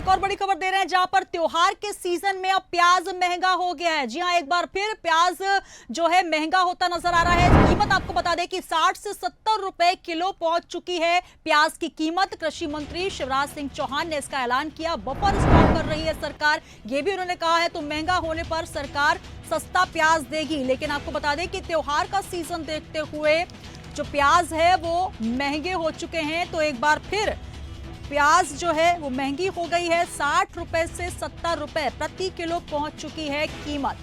एक और बड़ी खबर दे रहे हैं जहां पर त्योहार के सीजन में अब प्याज महंगा हो गया है। जी हां, एक बार फिर प्याज जो है महंगा होता नजर आ रहा है। कीमत आपको बता दें कि 60 से 70 रुपए किलो पहुंच चुकी है प्याज की कीमत। कृषि मंत्री शिवराज सिंह चौहान ने इसका ऐलान किया। बफर स्टॉक कर रही है सरकार, ये भी उन्होंने कहा है। तो महंगा होने पर सरकार सस्ता प्याज देगी, लेकिन आपको बता दें कि त्योहार का सीजन देखते हुए जो प्याज है वो महंगे हो चुके हैं। तो एक बार फिर प्याज जो है वो महंगी हो गई है। 60 रुपए से 70 रुपए प्रति किलो पहुंच चुकी है कीमत।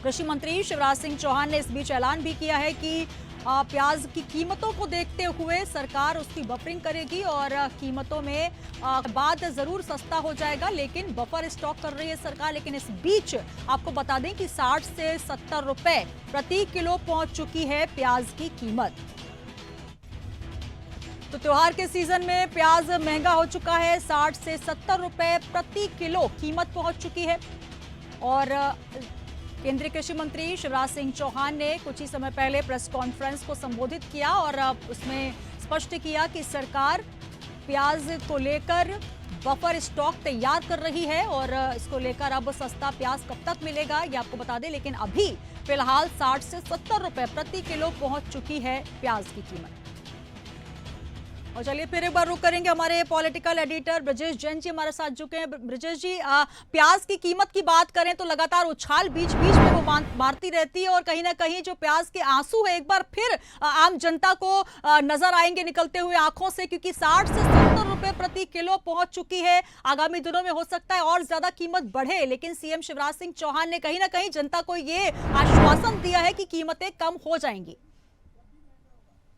कृषि मंत्री शिवराज सिंह चौहान ने इस बीच ऐलान भी किया है कि प्याज की कीमतों को देखते हुए सरकार उसकी बफरिंग करेगी और कीमतों में बाद जरूर सस्ता हो जाएगा, लेकिन बफर स्टॉक कर रही है सरकार। लेकिन इस बीच आपको बता दें कि 60 से 70 रुपए प्रति किलो पहुंच चुकी है प्याज की कीमत। तो त्योहार के सीजन में प्याज महंगा हो चुका है। 60 से 70 रुपए प्रति किलो कीमत पहुंच चुकी है। और केंद्रीय कृषि मंत्री शिवराज सिंह चौहान ने कुछ ही समय पहले प्रेस कॉन्फ्रेंस को संबोधित किया और उसमें स्पष्ट किया कि सरकार प्याज को लेकर बफर स्टॉक तैयार कर रही है और इसको लेकर अब सस्ता प्याज कब तक मिलेगा ये आपको बता दें। लेकिन अभी फिलहाल 60 से 70 रुपए प्रति किलो पहुंच चुकी है प्याज की कीमत। और चलिए फिर एक बार रुक करेंगे, हमारे पॉलिटिकल एडिटर ब्रजेश जैन जी हमारे साथ जुड़े हैं। ब्रजेश जी, प्याज की कीमत की बात करें तो लगातार उछाल बीच बीच में वो मारती रहती है और कहीं ना कहीं जो प्याज के आंसू है एक बार फिर आम जनता को नजर आएंगे निकलते हुए आंखों से, क्योंकि 60 से 70 रुपए प्रति किलो पहुंच चुकी है। आगामी दिनों में हो सकता है और ज्यादा कीमत बढ़े, लेकिन सीएम शिवराज सिंह चौहान ने कहीं ना कहीं जनता को ये आश्वासन दिया है कि कीमतें कम हो जाएंगी।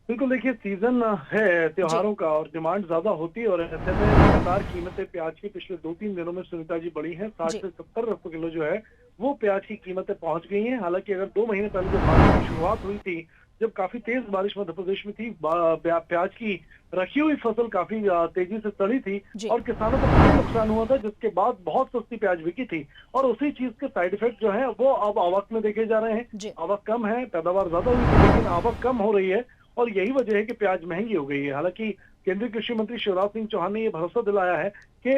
बिल्कुल, देखिए सीजन है त्योहारों का और डिमांड ज्यादा होती है और ऐसे में लगातार कीमतें प्याज की पिछले 2-3 दिनों में सुनीता जी बढ़ी हैं। 60 से 70 रुपए किलो जो है वो प्याज की कीमतें पहुंच गई हैं। हालांकि अगर 2 महीने पहले जब बारिश की शुरुआत हुई थी, जब काफी तेज बारिश मध्य प्रदेश में थी, प्याज की रखी हुई फसल काफी तेजी से सड़ी थी और किसानों को काफी नुकसान हुआ था, जिसके बाद बहुत सस्ती प्याज बिकी थी। और उसी चीज के साइड इफेक्ट जो है वो अब आवक में देखे जा रहे हैं। आवक कम है, पैदावार ज्यादा हुई थी लेकिन आवक कम हो रही है और यही वजह है कि प्याज महंगी हो गई है। हालांकि केंद्रीय कृषि मंत्री शिवराज सिंह चौहान ने ये भरोसा दिलाया है कि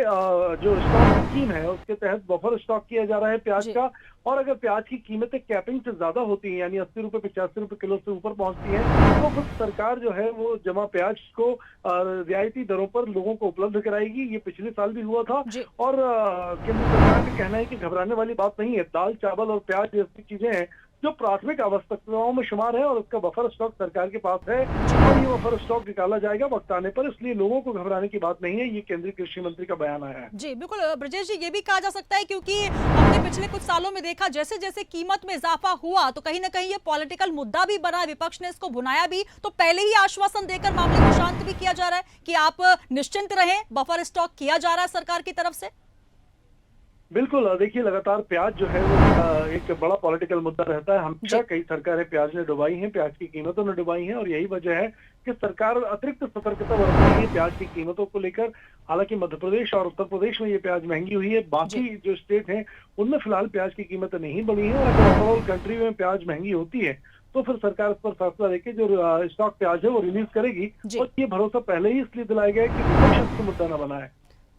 जो स्टॉक स्कीम है उसके तहत बफर स्टॉक किया जा रहा है प्याज का। और अगर प्याज की कीमतें कैपिंग से ज्यादा होती हैं, यानी 80 रुपए 85 रुपए किलो से ऊपर पहुंचती हैं, तो फिर सरकार जो है वो जमा प्याज को रियायती दरों पर लोगों को उपलब्ध कराएगी। ये पिछले साल भी हुआ था और केंद्र सरकार का कहना है कि घबराने वाली बात नहीं है। दाल, चावल और प्याज जैसी चीजें हैं जो प्राथमिक आवश्यकताओं में शुमार है और उसका बफर स्टॉक सरकार के पास है और ये बफर स्टॉक निकाला जाएगा वक्त आने पर, इसलिए लोगों को घबराने की बात नहीं है। ये केंद्रीय कृषि मंत्री का बयान आया है। जी बिल्कुल ब्रजेश जी, ये भी कहा जा सकता है क्योंकि हमने पिछले कुछ सालों में देखा जैसे जैसे कीमत में इजाफा हुआ तो कहीं ना कहीं ये पॉलिटिकल मुद्दा भी बना, विपक्ष ने इसको भुनाया भी। तो पहले ही आश्वासन देकर मामले को शांत भी किया जा रहा है कि आप निश्चिंत रहें, बफर स्टॉक किया जा रहा है सरकार की तरफ से। बिल्कुल, देखिए लगातार प्याज जो है वो एक बड़ा पॉलिटिकल मुद्दा रहता है। हमेशा कई सरकारें प्याज ने डुबाई हैं, प्याज की कीमतों ने डुबाई हैं और यही वजह है कि सरकार अतिरिक्त सतर्कता बरत रही है प्याज की कीमतों को लेकर। हालांकि मध्य प्रदेश और उत्तर प्रदेश में ये प्याज महंगी हुई है, बाकी जो स्टेट हैं उनमें फिलहाल प्याज की कीमतें नहीं बढ़ी है। और अगर ओवरऑल कंट्री में प्याज महंगी होती है तो फिर सरकार इस पर फैसला लेके जो स्टॉक प्याज है वो रिलीज करेगी। और ये भरोसा पहले ही इसलिए दिलाया गया है कि विपक्ष इसको मुद्दा न बनाए।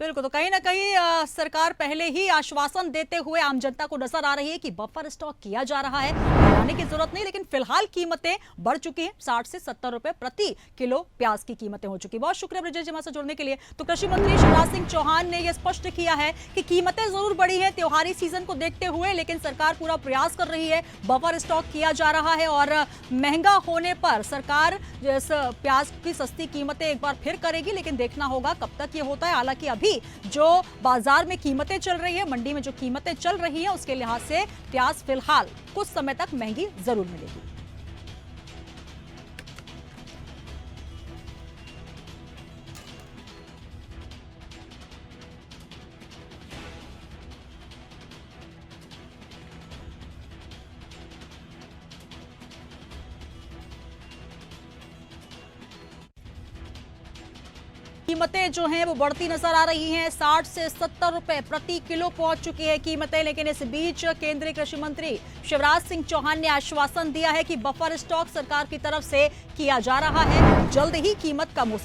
बिल्कुल, तो कहीं ना कहीं सरकार पहले ही आश्वासन देते हुए आम जनता को नजर आ रही है कि बफर स्टॉक किया जा रहा है, घबराने की जरूरत नहीं। लेकिन फिलहाल कीमतें बढ़ चुकी हैं, 60 से 70 रुपए प्रति किलो प्याज की कीमतें हो चुकी। बहुत शुक्रिया ब्रजेश जी से जुड़ने के लिए। तो कृषि मंत्री शिवराज सिंह चौहान ने यह स्पष्ट किया है कि कीमतें जरूर बढ़ी हैं त्योहारी सीजन को देखते हुए, लेकिन सरकार पूरा प्रयास कर रही है, बफर स्टॉक किया जा रहा है और महंगा होने पर सरकार प्याज की सस्ती कीमतें एक बार फिर करेगी। लेकिन देखना होगा कब तक ये होता है। हालांकि अभी जो बाजार में कीमतें चल रही है, मंडी में जो कीमतें चल रही हैं उसके लिहाज से प्याज फिलहाल कुछ समय तक महंगी जरूर मिलेगी। कीमतें जो हैं वो बढ़ती नजर आ रही हैं। 60 से 70 रुपए प्रति किलो पहुंच चुकी है कीमतें। लेकिन इस बीच केंद्रीय कृषि मंत्री शिवराज सिंह चौहान ने आश्वासन दिया है कि बफर स्टॉक सरकार की तरफ से किया जा रहा है, जल्द ही कीमत कम हो सकती है।